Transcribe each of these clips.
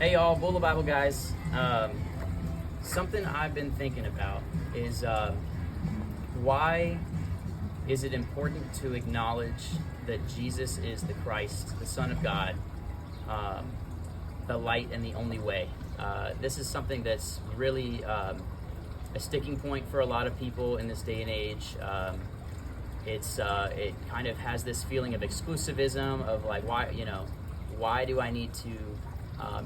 Hey y'all, Bula Bible Guys. Something I've been thinking about is why is it important to acknowledge that Jesus is the Christ, the Son of God, the light and the only way. This is something that's really a sticking point for a lot of people in this day and age. It kind of has this feeling of exclusivism of like, why do I need to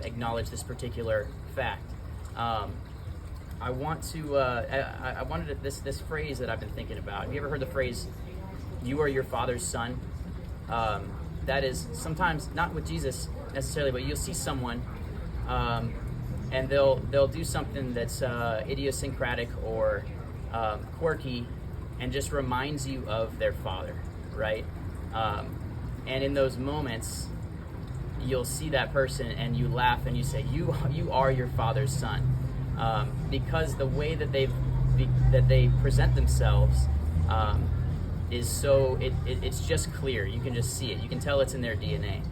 acknowledge this particular fact? I wanted this phrase that I've been thinking about. Have you ever heard the phrase, "You are your father's son"? That is sometimes not with Jesus necessarily, but you'll see someone, and they'll do something that's idiosyncratic or quirky, and just reminds you of their father, right? And in those moments, you'll see that person and you laugh and you say, you are your father's son, because the way that they present themselves is so it's just clear. You can just see it. You can tell it's in their DNA.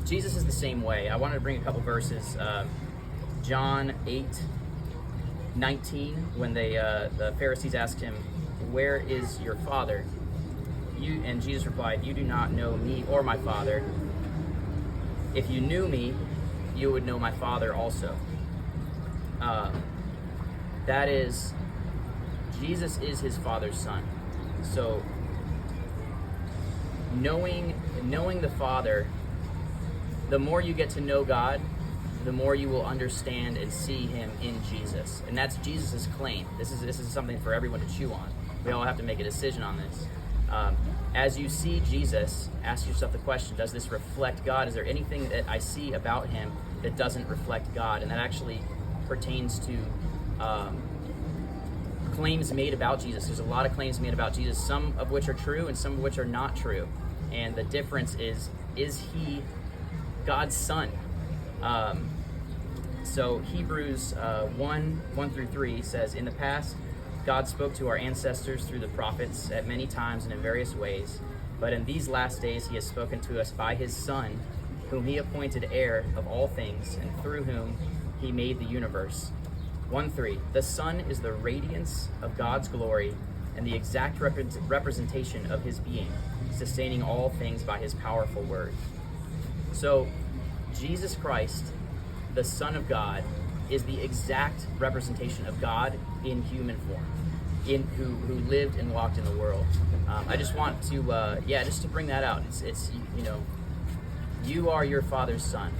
Jesus is the same way. I wanted to bring a couple verses. John 8:19, when the Pharisees asked him, "Where is your father?" And Jesus replied, "You do not know me or my Father. If you knew me, you would know my Father also." That is, Jesus is his Father's son. So knowing the Father, the more you get to know God, the more you will understand and see him in Jesus. And that's Jesus' claim. This is something for everyone to chew on. We all have to make a decision on this. As you see Jesus, ask yourself the question, does this reflect God? Is there anything that I see about him that doesn't reflect God? And that actually pertains to claims made about Jesus. There's a lot of claims made about Jesus, some of which are true and some of which are not true. And the difference is he God's son? So Hebrews 1:1-3 says, "In the past, God spoke to our ancestors through the prophets at many times and in various ways, but in these last days he has spoken to us by his Son, whom he appointed heir of all things, and through whom he made the universe." 1:3, "The Son is the radiance of God's glory and the exact representation of his being, sustaining all things by his powerful word." So Jesus Christ, the Son of God, is the exact representation of God in human form, who lived and walked in the world. I just want to just to bring that out. It's you are your Father's son.